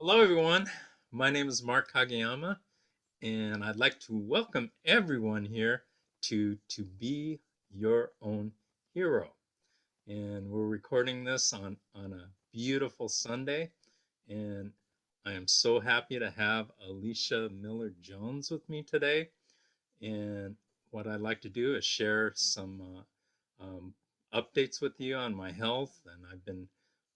Hello, everyone. My name is Mark Kageyama, and I'd like to welcome everyone here to Be Your Own Hero. And we're recording this on a beautiful Sunday, and I am so happy to have Alisha Miller-Jones with me today. And what I'd like to do is share some updates with you on my health. And I've been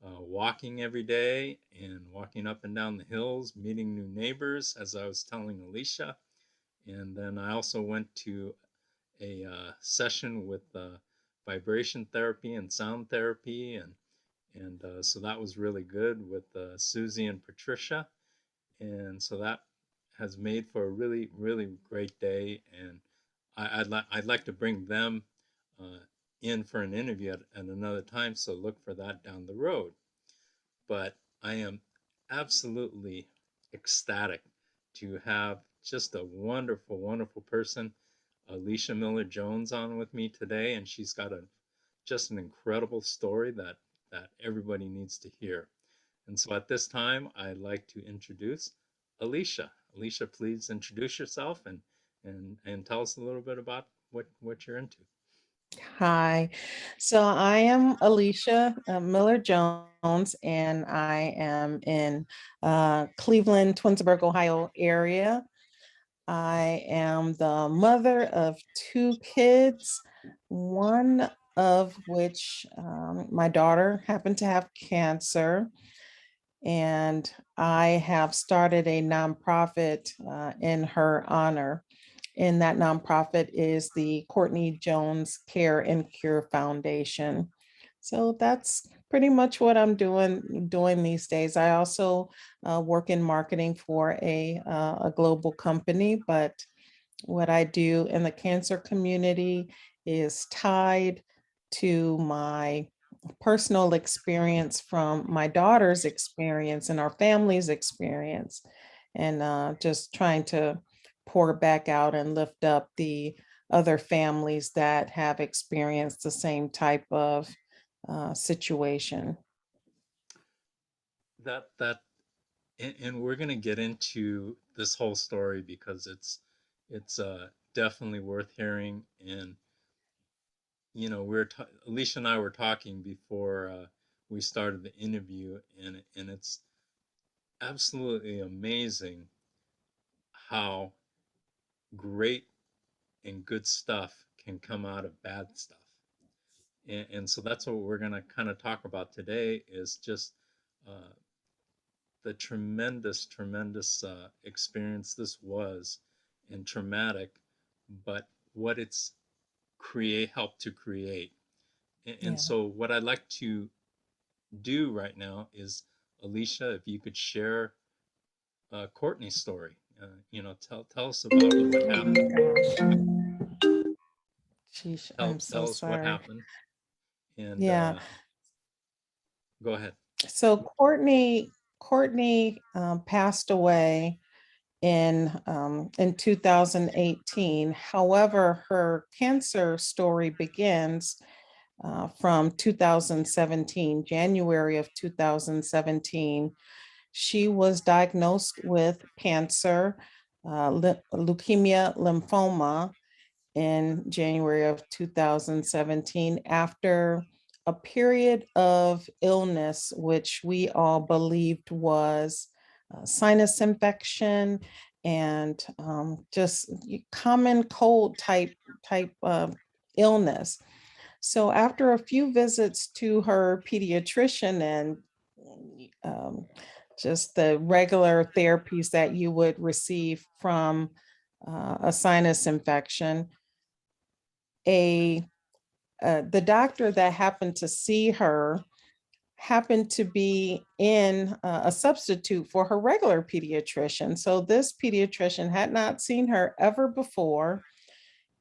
walking every day and walking up and down the hills, meeting new neighbors, as I was telling Alicia. And then I also went to a session with vibration therapy and sound therapy, and so that was really good with Susie and Patricia, and so that has made for a really great day. And I'd like to bring them uh, in for an interview at another time, so look for that down the road. But I am absolutely ecstatic to have just a wonderful person, Alicia Miller-Jones, on with me today, and she's got a just an incredible story that everybody needs to hear. And so at this time, I'd like to introduce Alicia. Alicia, please introduce yourself and tell us a little bit about what you're into. Hi, so I am Alicia Miller-Jones, and I am in Cleveland, Twinsburg, Ohio area. I am the mother of two kids, one of which my daughter happened to have cancer, and I have started a nonprofit in her honor. And that nonprofit is the Courtney Jones Care and Cure Foundation. So that's pretty much what I'm doing these days. I also work in marketing for a global company, but what I do in the cancer community is tied to my personal experience from my daughter's experience and our family's experience, and just trying to pour back out and lift up the other families that have experienced the same type of situation. That and we're gonna get into this whole story because it's definitely worth hearing. And Alicia and I were talking before we started the interview, and it's absolutely amazing how great and good stuff can come out of bad stuff. And so that's what we're going to kind of talk about today is just uh, the tremendous experience this was, and traumatic, but what it's create helped to create. And Yeah. so what I'd like to do right now is, Alicia, if you could share Courtney's story. Tell us about what Oh happened. my gosh. Sheesh, I'm so Tell us what sorry. happened, and Yeah. go ahead. So Courtney passed away in 2018. However, her cancer story begins from 2017, January of 2017. She was diagnosed with cancer, leukemia lymphoma, in January of 2017 after a period of illness, which we all believed was sinus infection and just common cold type of illness. So after a few visits to her pediatrician and um, just the regular therapies that you would receive from a sinus infection, a the doctor that happened to see her happened to be in a substitute for her regular pediatrician. So this pediatrician had not seen her ever before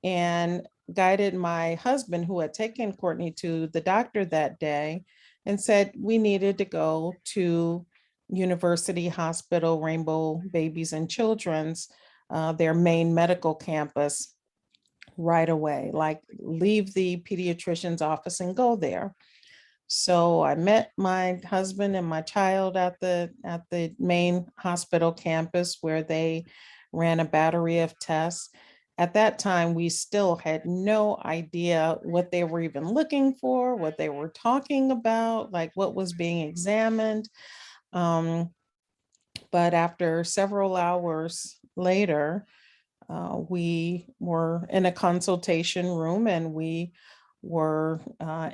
and guided my husband, who had taken Courtney to the doctor that day, and said we needed to go to University Hospital Rainbow Babies and Children's, their main medical campus, right away, like leave the pediatrician's office and go there. So I met my husband and my child at the main hospital campus where they ran a battery of tests. At that time, we still had no idea what they were even looking for, what they were talking about, like what was being examined. Um, but after several hours later, we were in a consultation room and we were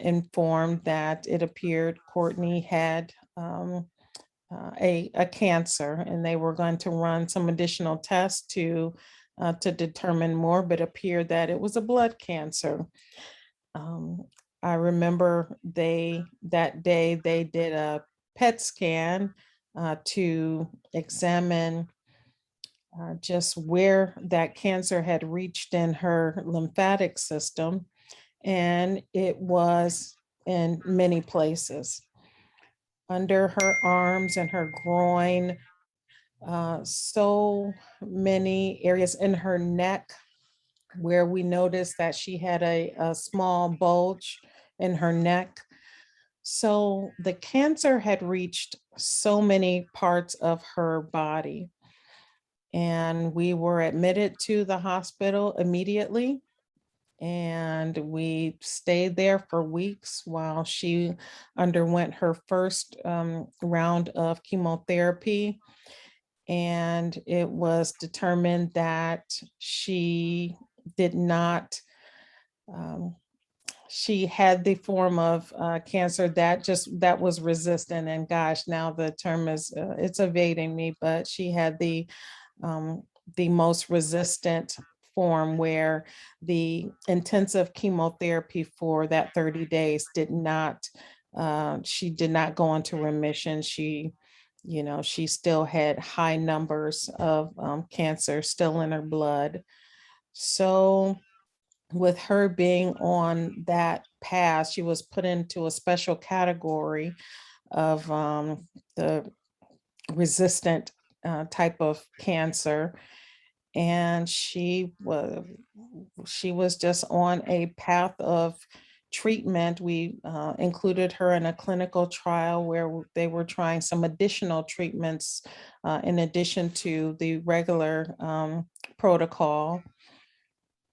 informed that it appeared Courtney had a cancer, and they were going to run some additional tests to determine more, but appeared that it was a blood cancer. Um, I remember that day they did a PET scan to examine just where that cancer had reached in her lymphatic system, and it was in many places under her arms and her groin, so many areas in her neck where we noticed that she had a small bulge in her neck. So the cancer had reached so many parts of her body, and we were admitted to the hospital immediately. And we stayed there for weeks while she underwent her first round of chemotherapy. And it was determined that she did not, um, she had the form of cancer that was resistant. And gosh, now the term is, it's evading me, but she had um, the most resistant form where the intensive chemotherapy for that 30 days did not, she did not go into remission. She still had high numbers of cancer still in her blood. So with her being on that path, she was put into a special category of the resistant type of cancer, and she was just on a path of treatment. We included her in a clinical trial where they were trying some additional treatments in addition to the regular protocol.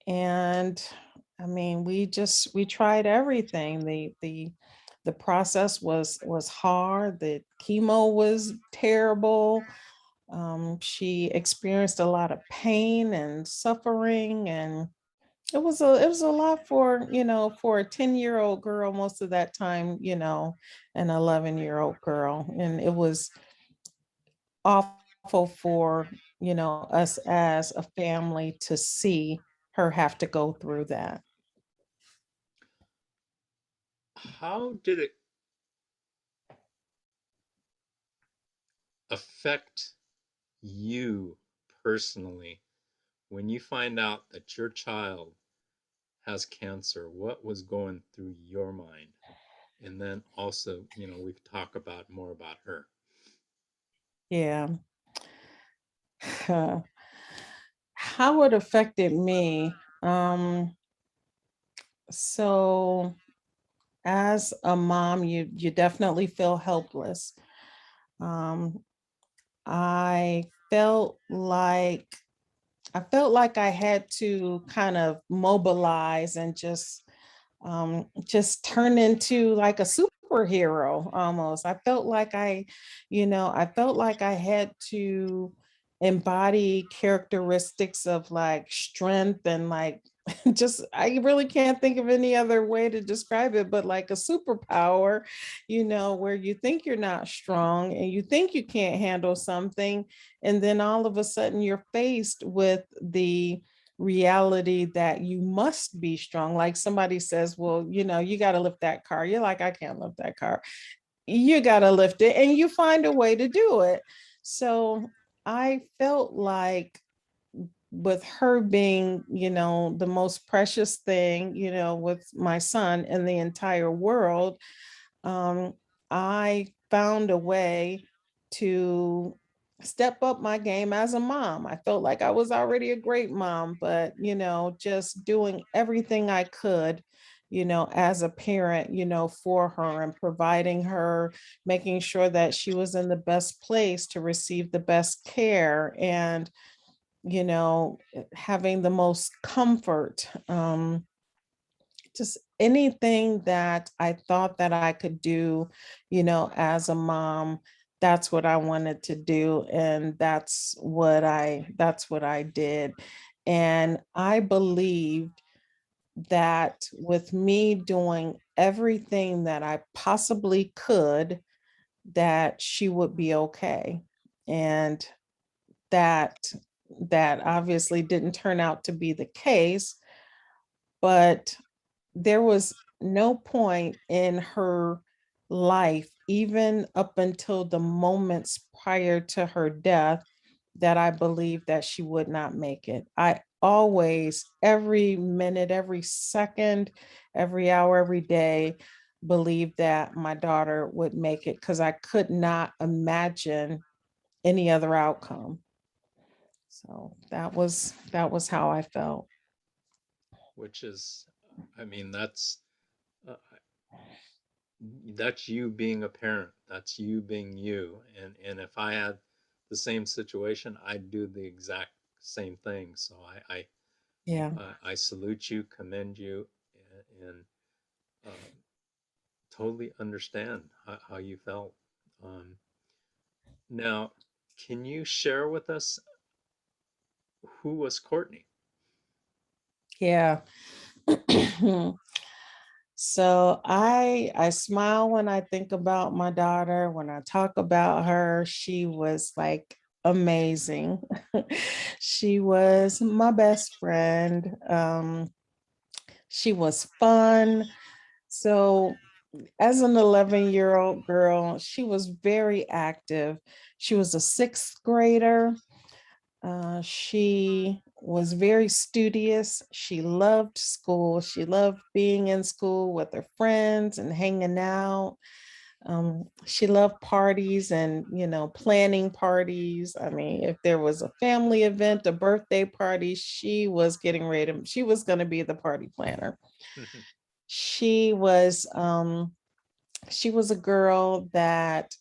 And I mean, we tried everything. The process was hard. The chemo was terrible. She experienced a lot of pain and suffering, and it was a lot for, for a 10-year-old girl most of that time, an 11-year-old girl. And it was awful for, us as a family to see her have to go through that. How did it affect you personally when you find out that your child has cancer? What was going through your mind? And then also, we could talk about more about her. Yeah. How it affected me. So as a mom, you definitely feel helpless. Um, I felt like I felt like I had to kind of mobilize and just turn into like a superhero almost. I felt like I had to embody characteristics of like strength and like just, I really can't think of any other way to describe it, but like a superpower, where you think you're not strong and you think you can't handle something, and then all of a sudden you're faced with the reality that you must be strong. Like somebody says, well, you got to lift that car. You're like, I can't lift that car. You got to lift it, and you find a way to do it. So I felt like with her being, the most precious thing, with my son in the entire world, um, I found a way to step up my game as a mom. I felt like I was already a great mom, but just doing everything I could as a parent, for her and providing her, making sure that she was in the best place to receive the best care and, having the most comfort. Just anything that I thought that I could do, as a mom, that's what I wanted to do. And that's what I did. And I believed that with me doing everything that I possibly could, that she would be okay. And that that obviously didn't turn out to be the case, but there was no point in her life, even up until the moments prior to her death, that I believed that she would not make it. I always, every minute, every second, every hour, every day, believed that my daughter would make it because I could not imagine any other outcome. So that was how I felt. Which is, I mean, uh, that's you being a parent. That's you being you. And if I had the same situation, I'd do the exact same thing. So Yeah. I salute you, commend you, and uh, totally understand how you felt. Um, Now, can you share with us who was Courtney? Yeah. So I smile when I think about my daughter. When I talk about her, she was like amazing. She was my best friend. She was fun. So as an 11-year-old girl, she was very active. She was a sixth grader. She was very studious. She loved school. She loved being in school with her friends and hanging out. She loved parties and, planning parties. I mean, if there was a family event, a birthday party, she was going to be the party planner. She was, um, she was a girl that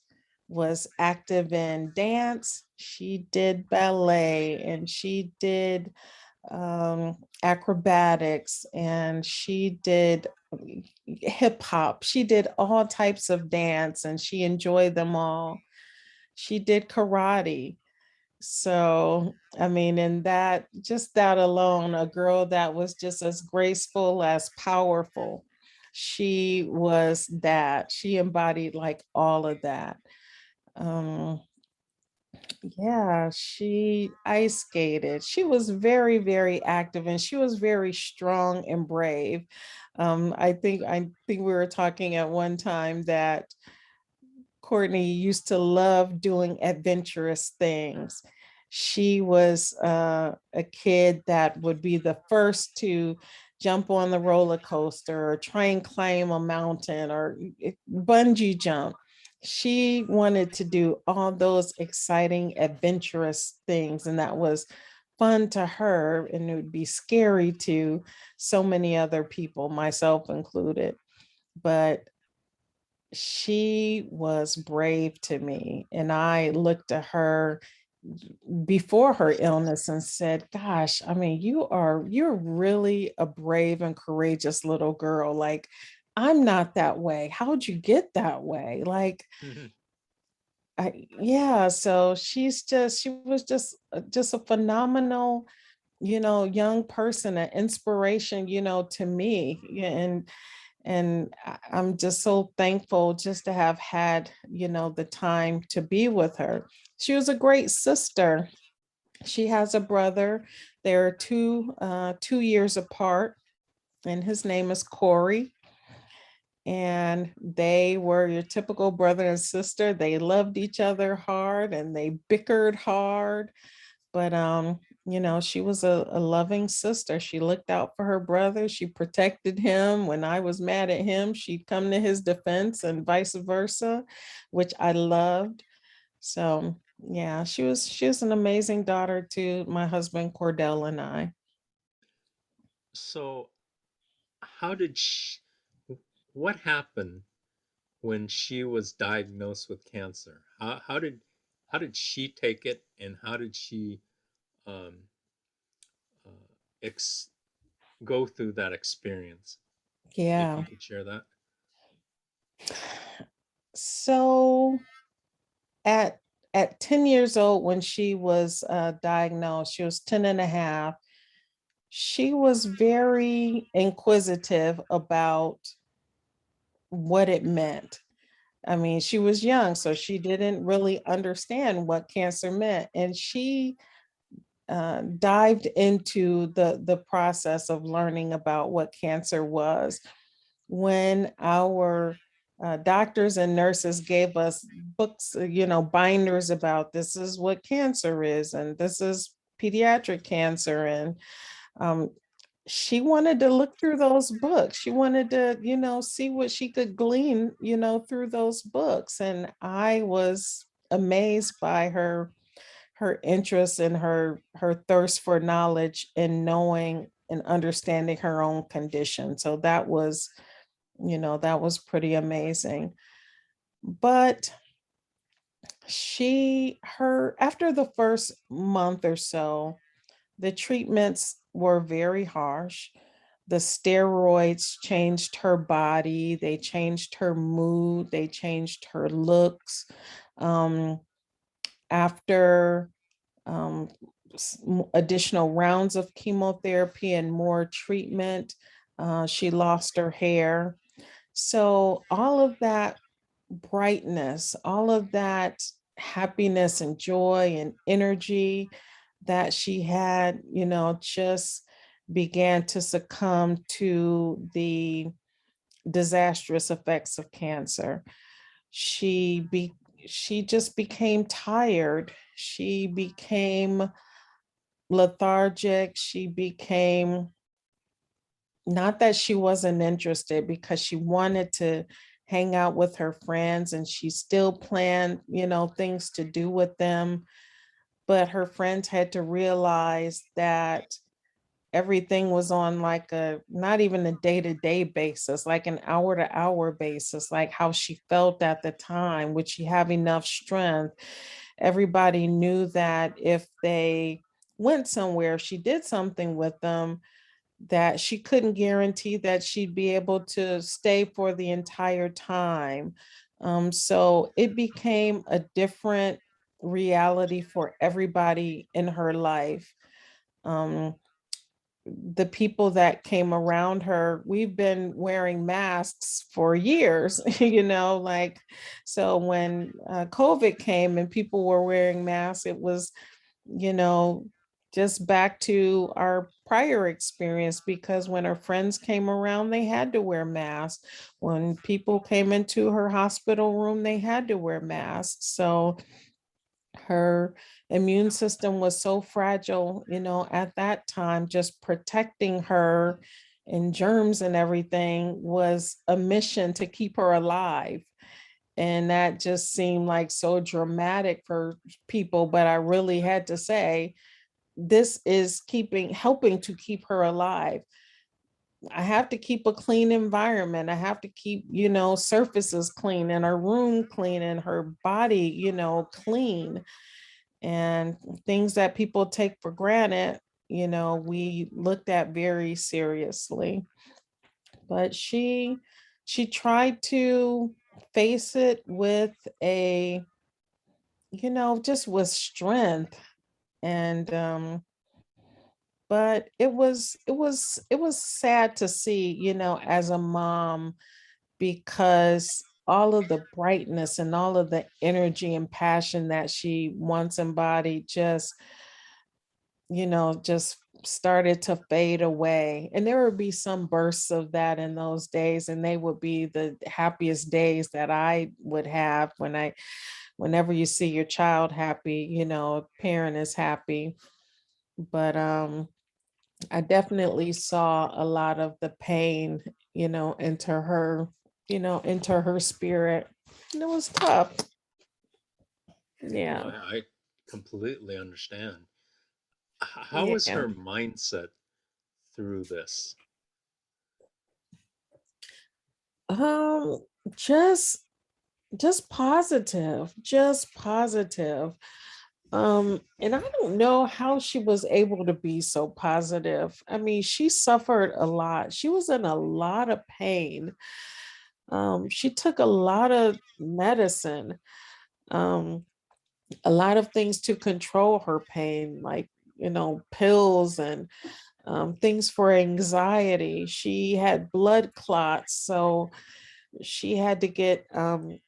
was active in dance. She did ballet and she did acrobatics and she did hip hop. She did all types of dance and she enjoyed them all. She did karate. So, I mean, and that, just that alone, a girl that was just as graceful as powerful. She was that. She embodied like all of that. Um, yeah, she ice skated. She was very, very active and she was very strong and brave. I think we were talking at one time that Courtney used to love doing adventurous things. She was a kid that would be the first to jump on the roller coaster or try and climb a mountain or bungee jump. She wanted to do all those exciting, adventurous things, and that was fun to her, and it would be scary to so many other people, myself included. But she was brave to me. And I looked at her before her illness and said, gosh, I mean, you're really a brave and courageous little girl. Like, I'm not that way. How'd you get that way? Like, yeah, so she was just a phenomenal, young person, an inspiration, to me. Yeah, and I'm just so thankful just to have had, the time to be with her. She was a great sister. She has a brother. They're 2 years apart, and his name is Corey. And they were your typical brother and sister. They loved each other hard and they bickered hard. But she was a loving sister. She looked out for her brother. She protected him. When I was mad at him, she'd come to his defense and vice versa, which I loved. So yeah, she was an amazing daughter to my husband Cordell and I. So, how did she, what happened when she was diagnosed with cancer? How did she take it, and how did she um, uh, ex- go through that experience? If Yeah. you could share that. So at 10 years old, when she was diagnosed, she was 10 and a half. She was very inquisitive about what it meant. I mean, she was young, so she didn't really understand what cancer meant. And she dived into the process of learning about what cancer was. When our doctors and nurses gave us books, binders about this is what cancer is, and this is pediatric cancer. And um, she wanted to look through those books. She wanted to, see what she could glean, through those books. And I was amazed by her interest and her thirst for knowledge and knowing and understanding her own condition. So that was pretty amazing. But her after the first month or so, the treatments were very harsh. The steroids changed her body, they changed her mood, they changed her looks. Um, After um, additional rounds of chemotherapy and more treatment, she lost her hair. So, all of that brightness, all of that happiness and joy and energy that she had, just began to succumb to the disastrous effects of cancer. She be she just became tired. She became lethargic. She became, not that she wasn't interested, because she wanted to hang out with her friends and she still planned, things to do with them. But her friends had to realize that everything was on like a not even a day-to-day basis, like an hour-to-hour basis, like how she felt at the time. Would she have enough strength? Everybody knew that if they went somewhere, if she did something with them, that she couldn't guarantee that she'd be able to stay for the entire time. So it became a different reality for everybody in her life. Um, the people that came around her, we've been wearing masks for years, like, so when COVID came and people were wearing masks, it was, you know, just back to our prior experience, because when her friends came around, they had to wear masks. When people came into her hospital room, they had to wear masks. So her immune system was so fragile, at that time. Just protecting her and germs and everything was a mission to keep her alive. And that just seemed like so dramatic for people. But I really had to say, this is helping to keep her alive. I have to keep a clean environment. I have to keep, surfaces clean and her room clean and her body, clean. And things that people take for granted, we looked at very seriously. But she tried to face it with a, just with strength. And but it was sad to see, as a mom, because all of the brightness and all of the energy and passion that she once embodied just started to fade away. And there would be some bursts of that in those days, and they would be the happiest days that I would have. Whenever you see your child happy, parent is happy. But I definitely saw a lot of the pain, into her spirit. And it was tough. Well, Yeah. I completely understand. How was Yeah. her mindset through this? Um, just just positive, just positive. And I don't know how she was able to be so positive. I mean, she suffered a lot. She was in a lot of pain. She took a lot of medicine, um, a lot of things to control her pain, like, pills and things for anxiety. She had blood clots, so she had to get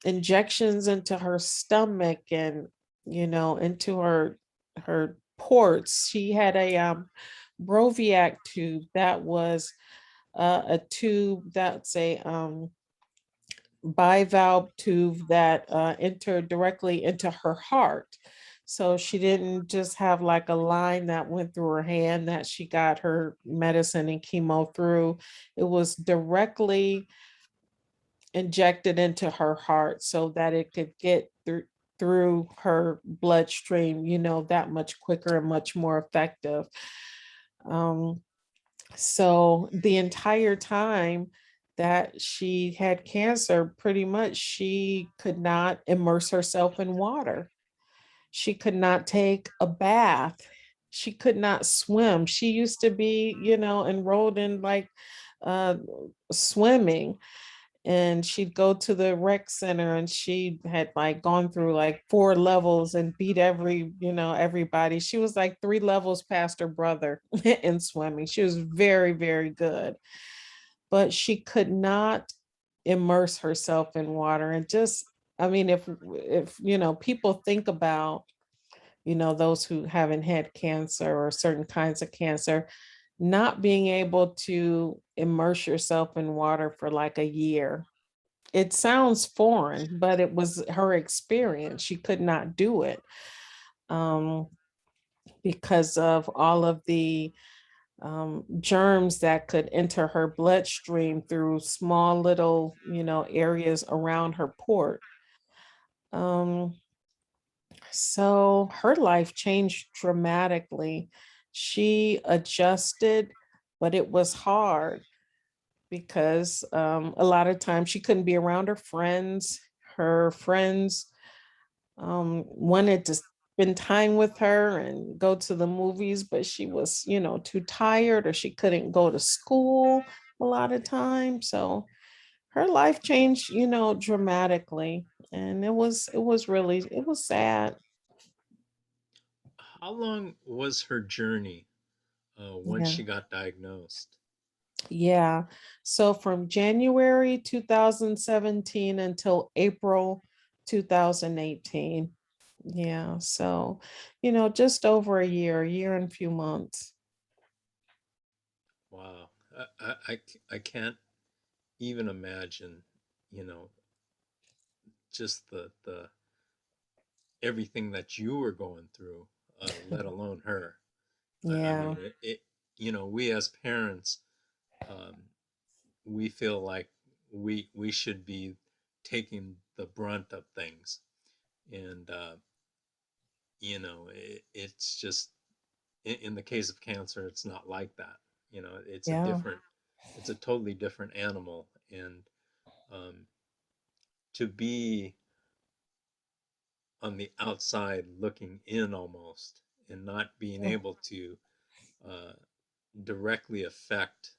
injections into her stomach and into her ports. She had a Broviac tube that was a tube that's a bivalve tube that entered directly into her heart. So she didn't just have like a line that went through her hand that she got her medicine and chemo through. It was directly injected into her heart so that it could get through her bloodstream, that much quicker and much more effective. Um, so the entire time that she had cancer, pretty much she could not immerse herself in water. She could not take a bath. She could not swim. She used to be, enrolled in like uh, swimming, and she'd go to the rec center, and she had like gone through like 4 levels and beat everybody. She was like 3 levels past her brother in swimming. She was very, very good, but she could not immerse herself in water. And just, I mean, if people think about those who haven't had cancer or certain kinds of cancer, not being able to immerse yourself in water for like a year. It sounds foreign, but it was her experience. She could not do it um, because of all of the germs that could enter her bloodstream through small little, areas around her port. Um, so her life changed dramatically. She adjusted, but it was hard because a lot of times she couldn't be around her friends. Her friends wanted to spend time with her and go to the movies, but she was, too tired, or she couldn't go to school a lot of times. So her life changed, dramatically. And it was sad. How long was her journey once Yeah. she got diagnosed? Yeah. So from January 2017 until April 2018. Yeah. So, just over a year and a few months. Wow. I can't even imagine, you know, just the everything that you were going through, let alone her. I Yeah. mean, we as parents, um, we feel like we should be taking the brunt of things, and it's just in the case of cancer, it's not like that. It's a Yeah. different, it's a totally different animal, and um, to be on the outside looking in almost and not being able to uh, directly affect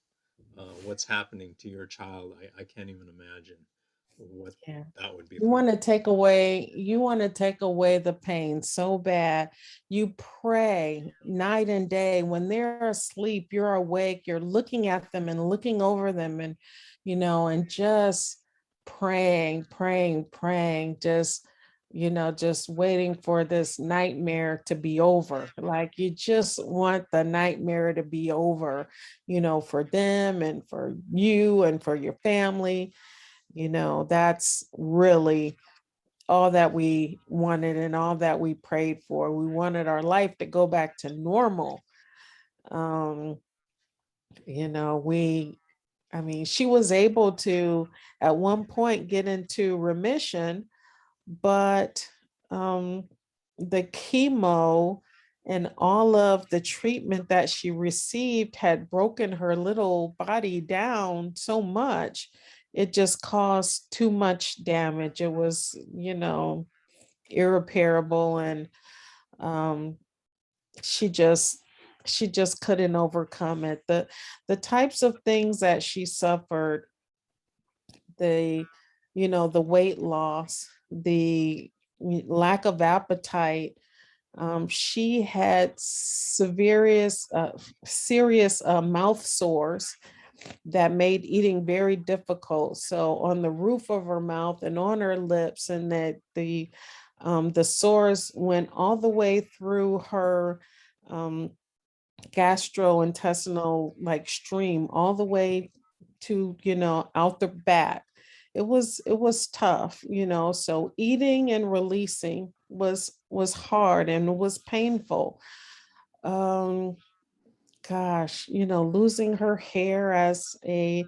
what's happening to your child, I can't even imagine what Yeah. that would be You like. want to take away, the pain so bad. You pray night and day. When they're asleep, you're awake, you're looking at them and looking over them, and and just praying, praying, praying, just waiting for this nightmare to be over. Like you just want the nightmare to be over, for them and for you and for your family. That's really all that we wanted and all that we prayed for. We wanted our life to go back to normal. Um, we, I mean, she was able to at one point get into remission, but um, the chemo and all of the treatment that she received had broken her little body down so much. it just caused too much damage. It was, irreparable. And um, she just she just couldn't overcome it. The types of things that she suffered, the the weight loss, the lack of appetite. She had serious mouth sores that made eating very difficult. So on the roof of her mouth and on her lips, and that the sores went all the way through her um, gastrointestinal like stream, all the way to out the back. It was tough, so eating and releasing was hard and it was painful. um Gosh, losing her hair as a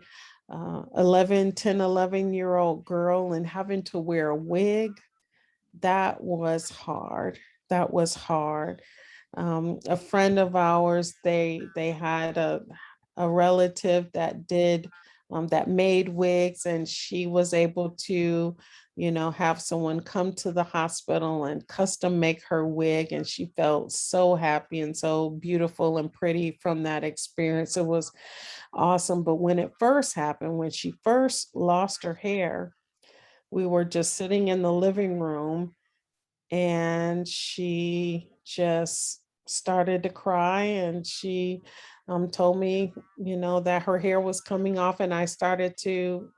11 year old girl and having to wear a wig, that was hard. That was hard. A friend of ours, they had a relative that did that made wigs, and she was able to have someone come to the hospital and custom make her wig, and she felt so happy and so beautiful and pretty from that experience. It was awesome. But when it first happened, when she first lost her hair, we were just sitting in the living room, and she just started to cry, and she told me that her hair was coming off, and I started to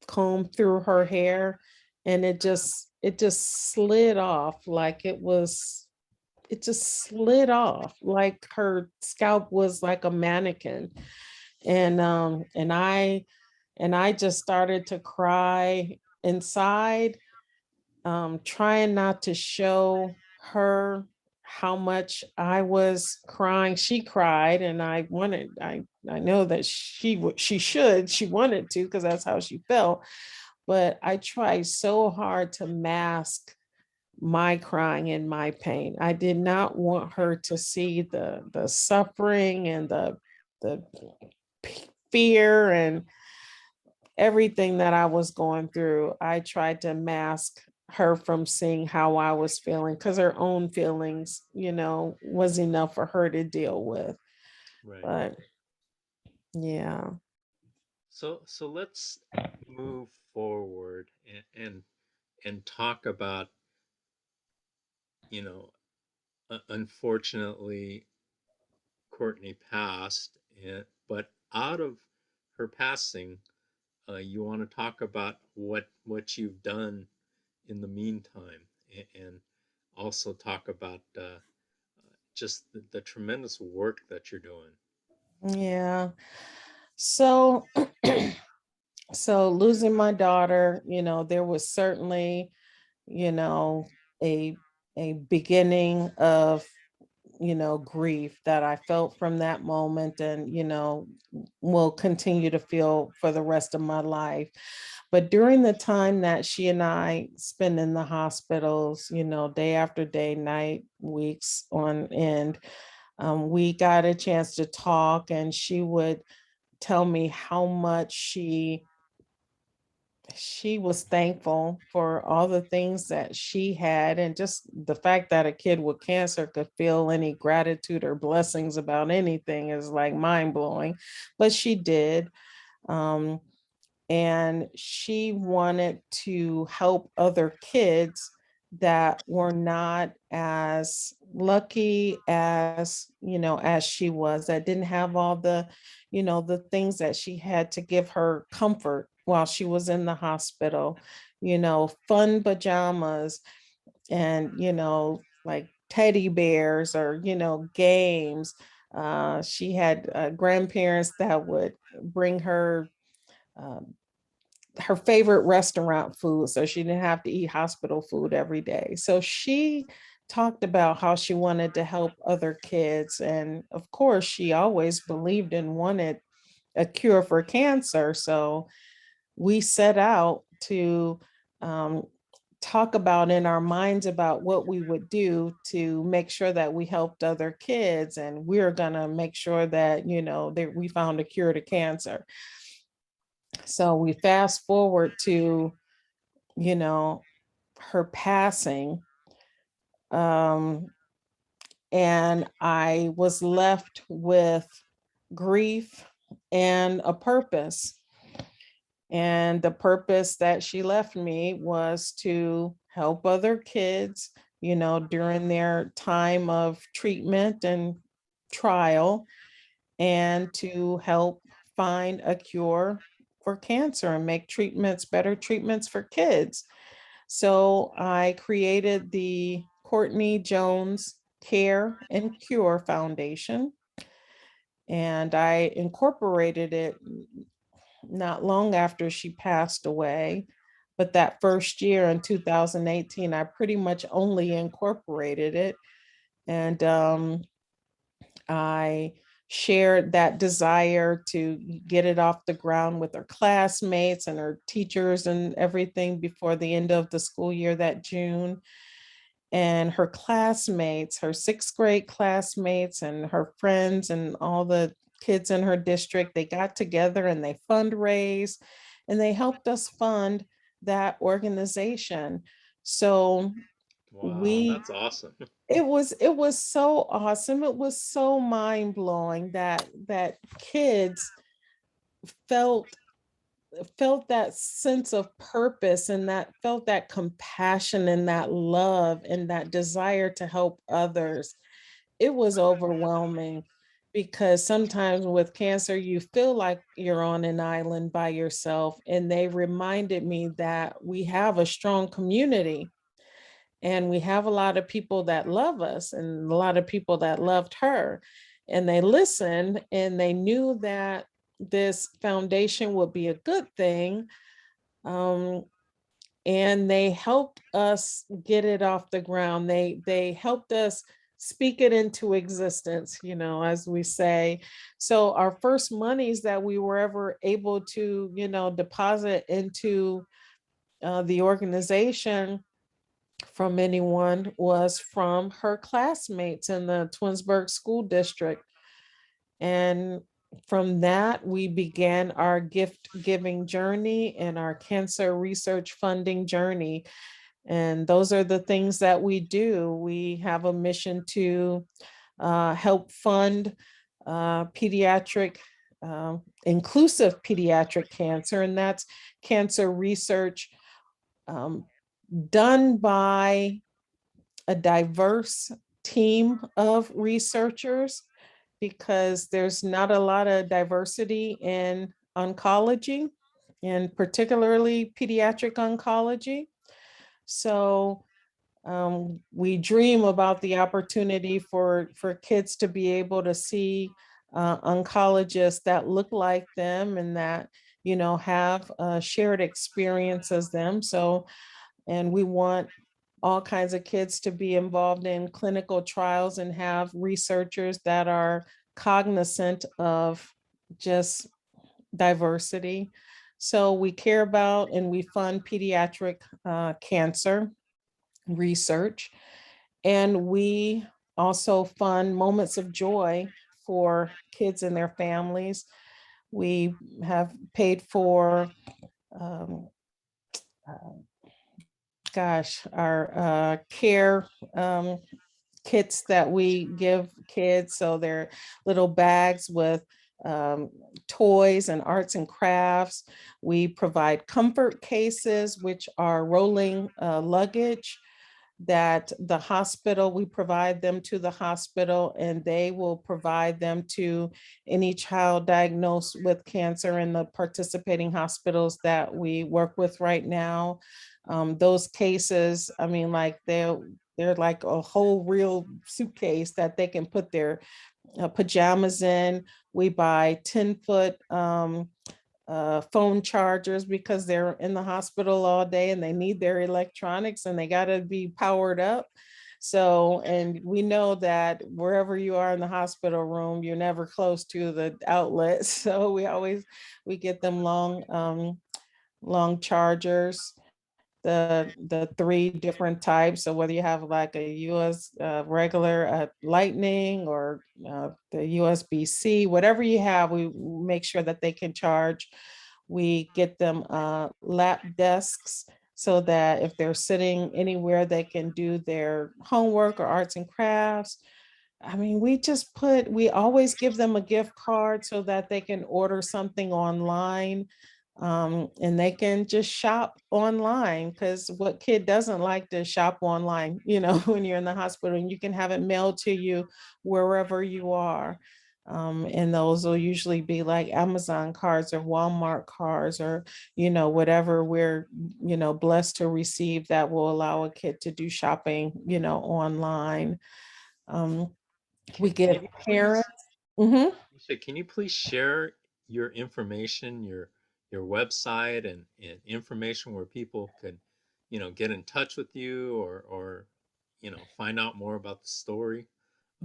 comb through her hair, and it just slid off like it just slid off like her scalp was like a mannequin. And I just started to cry inside, trying not to show her how much I was crying. She cried, and I know that she wanted to, because that's how she felt. But I tried so hard to mask my crying and my pain. I did not want her to see the suffering and the fear and everything that I was going through. I tried to mask her from seeing how I was feeling, because her own feelings, was enough for her to deal with. Right. But yeah. So let's move forward and talk about, you know, unfortunately Courtney passed, but out of her passing, you want to talk about what you've done in the meantime, and also talk about just the tremendous work that you're doing. Yeah. So so losing my daughter, there was certainly, you know, a beginning of grief that I felt from that moment, and will continue to feel for the rest of my life. But during the time that she and I spent in the hospitals, day after day, night, weeks on end, we got a chance to talk, and she would tell me how much she was thankful for all the things that she had, and just the fact that a kid with cancer could feel any gratitude or blessings about anything is like mind blowing. But she did. Um, and she wanted to help other kids that were not as lucky as as she was, that didn't have all the things that she had to give her comfort while she was in the hospital. Fun pajamas, and like teddy bears, or games. She had grandparents that would bring um, her favorite restaurant food, so she didn't have to eat hospital food every day. So she talked about how she wanted to help other kids, and of course she always believed and wanted a cure for cancer. So we set out to um, talk about in our minds about what we would do to make sure that we helped other kids, and we're going to make sure that that we found a cure to cancer. So we fast forward to, you know, her passing. Um, and I was left with grief and a purpose. And the purpose that she left me was to help other kids, during their time of treatment and trial, and to help find a cure for cancer and make better treatments for kids. So I created the Courtney Jones Care and Cure Foundation, and I incorporated it not long after she passed away. But that first year in 2018, I pretty much only incorporated it. And I shared that desire to get it off the ground with her classmates and her teachers and everything before the end of the school year that June. And her classmates, her sixth grade classmates, and her friends, and all the kids in her district, they got together and they fundraised and they helped us fund that organization. So Wow, we that's awesome. it was so awesome. It was so mind-blowing that kids felt felt that sense of purpose, and that felt that compassion and that love and that desire to help others. It was overwhelming, because sometimes with cancer you feel like you're on an island by yourself, and they reminded me that we have a strong community, and we have a lot of people that love us and a lot of people that loved her, and they listened, and they knew that this foundation would be a good thing. um, and they helped us get it off the ground. They helped us speak it into existence, as we say. So our first monies that we were ever able to, deposit into the organization from anyone was from her classmates in the Twinsburg School District. And from that, we began our gift giving journey and our cancer research funding journey. And those are the things that we do. We have a mission to help fund pediatric, inclusive pediatric cancer, and that's cancer research um, done by a diverse team of researchers, because there's not a lot of diversity in oncology, and particularly pediatric oncology. So we dream about the opportunity for kids to be able to see oncologists that look like them, and that have a shared experience as them. So, and we want all kinds of kids to be involved in clinical trials and have researchers that are cognizant of just diversity. So we care about and we fund pediatric cancer research. And we also fund moments of joy for kids and their families. We have paid for, um, uh, our care kits that we give kids. So they're little bags with um, toys and arts and crafts. We provide comfort cases, which are rolling luggage that the hospital, we provide them to the hospital, and they will provide them to any child diagnosed with cancer in the participating hospitals that we work with right now. Those cases, I mean, like they're like a whole real suitcase that they can put their pajamas in. We buy 10-foot phone chargers, because they're in the hospital all day and they need their electronics and they got to be powered up. So, and we know that wherever you are in the hospital room, you're never close to the outlet. So we get them long chargers, the three different types. So whether you have like a US regular lightning, or the USB-C, whatever you have, we make sure that they can charge. We get them lap desks so that if they're sitting anywhere, they can do their homework or arts and crafts. I mean, we always give them a gift card so that they can order something online, and they can just shop online, because what kid doesn't like to shop online, when you're in the hospital, and you can have it mailed to you wherever you are. And those will usually be like Amazon cards or Walmart cards, or, whatever we're, blessed to receive that will allow a kid to do shopping, online. Um, we Can give you parents. please, Mhm. Alicia, can you please share your information, your website and information where people could, get in touch with you or find out more about the story? Um,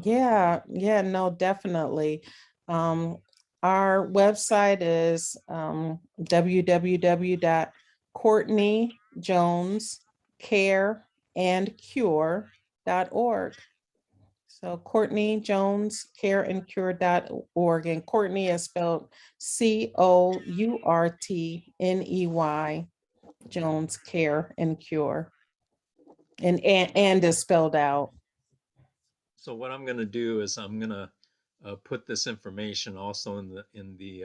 Yeah, no, definitely. Um, our website is www.courtneyjonescareandcure.org. So Courtney Jones careandcure.org, and Courtney is spelled Courtney Jones Care and Cure, and is spelled out. so what I'm going to do is I'm going to put this information also in the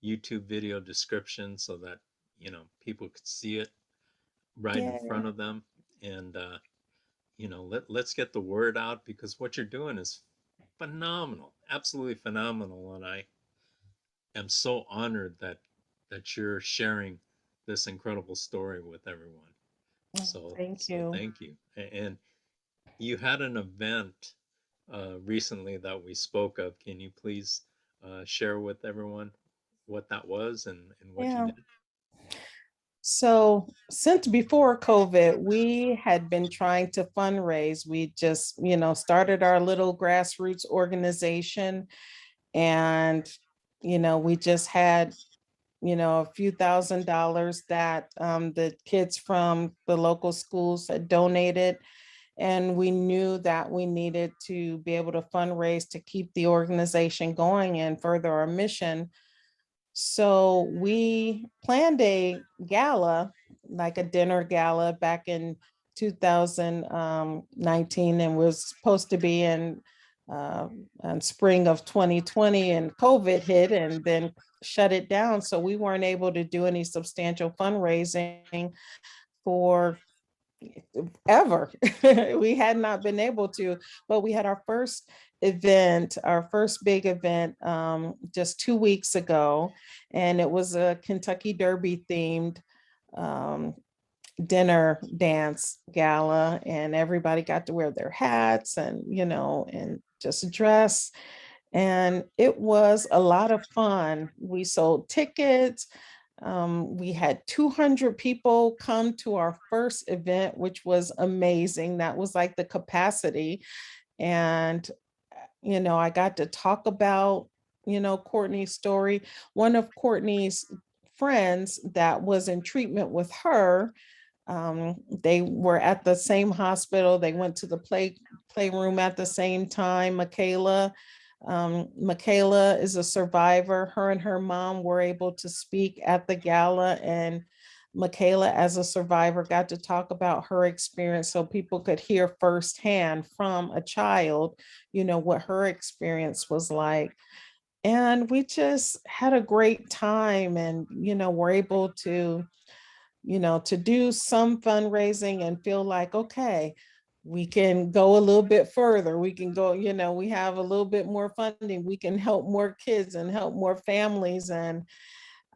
YouTube video description so that people could see it right in Yeah. front of them. And let's get the word out because what you're doing is phenomenal, absolutely phenomenal. And I am so honored that you're sharing this incredible story with everyone. So Thank so you. thank you. And you had an event recently that we spoke of. Can you please share with everyone what that was and what you Yeah. did? So since before COVID, we had been trying to fundraise. We just, started our little grassroots organization, and, we just had, a few $1,000s that the kids from the local schools had donated. And we knew that we needed to be able to fundraise to keep the organization going and further our mission. So we planned a gala, like a dinner gala, back in 2019, and was supposed to be in spring of 2020, and COVID hit and then shut it down. So we weren't able to do any substantial fundraising for ever. We had not been able to, but we had our first big event, just 2 weeks ago, and it was a Kentucky Derby themed um, dinner dance gala, and everybody got to wear their hats and, and just dress. And it was a lot of fun. We sold tickets. We had 200 people come to our first event, which was amazing. That was like the capacity. And, I got to talk about, Courtney's story. One of Courtney's friends that was in treatment with her, they were at the same hospital. They went to the playroom at the same time. Michaela is a survivor. Her and her mom were able to speak at the gala, and Michaela, as a survivor, got to talk about her experience so people could hear firsthand from a child, what her experience was like. And we just had a great time, and, we're able to do some fundraising and feel like, okay, we can go a little bit further. We can go, we have a little bit more funding. We can help more kids and help more families. And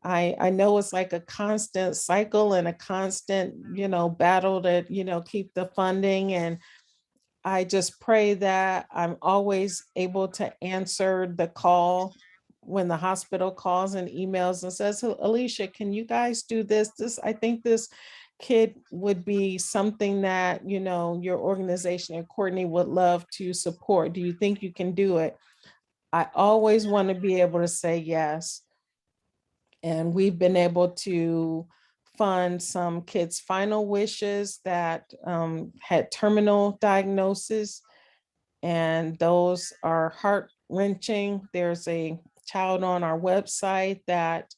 I know it's like a constant cycle and a constant, battle to, keep the funding. And I just pray that I'm always able to answer the call when the hospital calls and emails and says, Alicia, can you guys do this? I think this kid would be something that, your organization and Courtney would love to support. Do you think you can do it? I always want to be able to say yes. And we've been able to fund some kids' final wishes that had terminal diagnosis, and those are heart wrenching. There's a child on our website that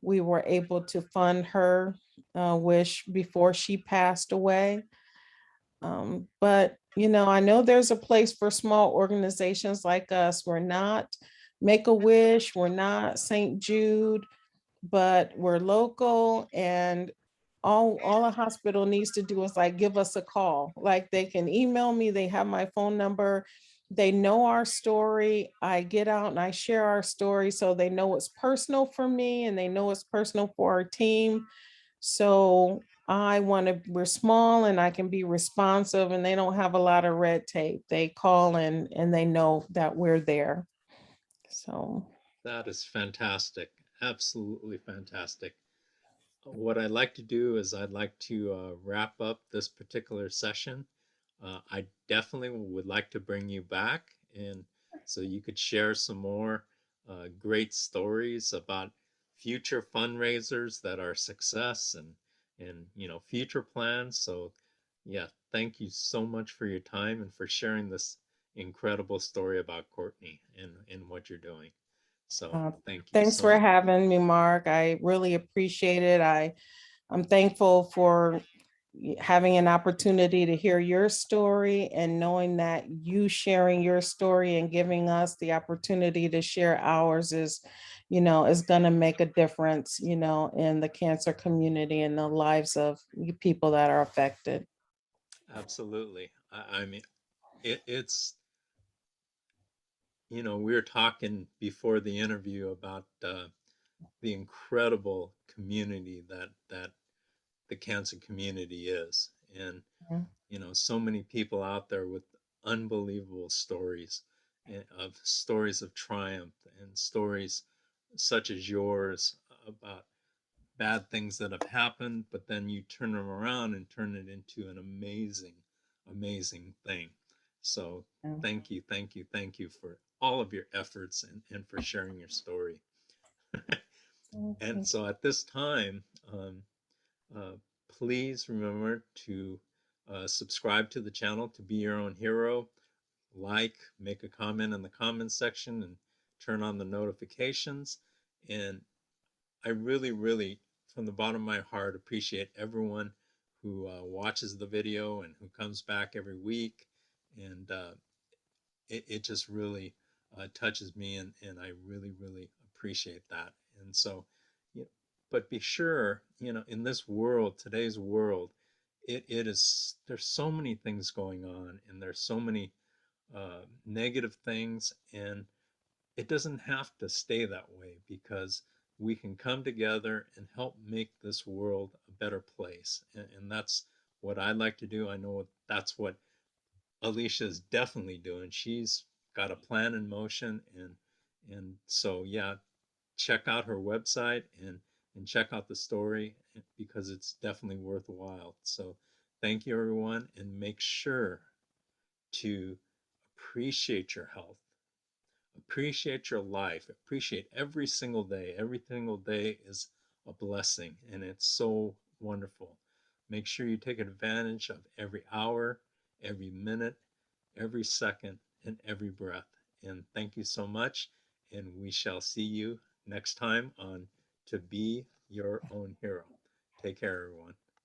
we were able to fund her wish before she passed away. But I know there's a place for small organizations like us. We're not Make a Wish, we're not St. Jude, but we're local, and all a hospital needs to do is like give us a call. Like they can email me, they have my phone number, they know our story. I get out and I share our story so they know it's personal for me and they know it's personal for our team. So we're small and I can be responsive, and they don't have a lot of red tape. They call and they know that we're there. So That is fantastic. Absolutely fantastic. What I'd like to do is I'd like to wrap up this particular session. I definitely would like to bring you back, and so you could share some more great stories about future fundraisers that are success, and future plans. So yeah, thank you so much for your time and for sharing this incredible story about Courtney and what you're doing. So uh, thank you thanks so for much. having me, Mark. I really appreciate it. I'm thankful for having an opportunity to hear your story, and knowing that you sharing your story and giving us the opportunity to share ours is going to make a difference, in the cancer community and the lives of people that are affected. Absolutely. I mean, it's we were talking before the interview about the incredible community that the cancer community is, and so many people out there with unbelievable stories, of stories of triumph, and stories such as yours about bad things that have happened, but then you turn them around and turn it into an amazing, amazing thing. So Yeah. thank you, thank you, thank you for all of your efforts, and for sharing your story. And Okay. so at this time, uh, please remember to subscribe to the channel to be your own hero, make a comment in the comments section, and turn on the notifications. And I really, really, from the bottom of my heart, appreciate everyone who watches the video and who comes back every week. And it just really touches me, and I really, really appreciate that. And so, you know, but be sure, in this world, today's world, it is, there's so many things going on, and there's so many negative things, and it doesn't have to stay that way, because we can come together and help make this world a better place. And that's what I like to do. I know that's what Alisha is definitely doing. She's got a plan in motion, and so yeah, check out her website, and check out the story, because it's definitely worthwhile. So thank you, everyone, and make sure to appreciate your health, appreciate your life, appreciate every single day. Every single day is a blessing, and it's so wonderful. Make sure you take advantage of every hour, every minute, every second, and every breath. And thank you so much, and we shall see you next time on To Be Your Own Hero. Take care, everyone.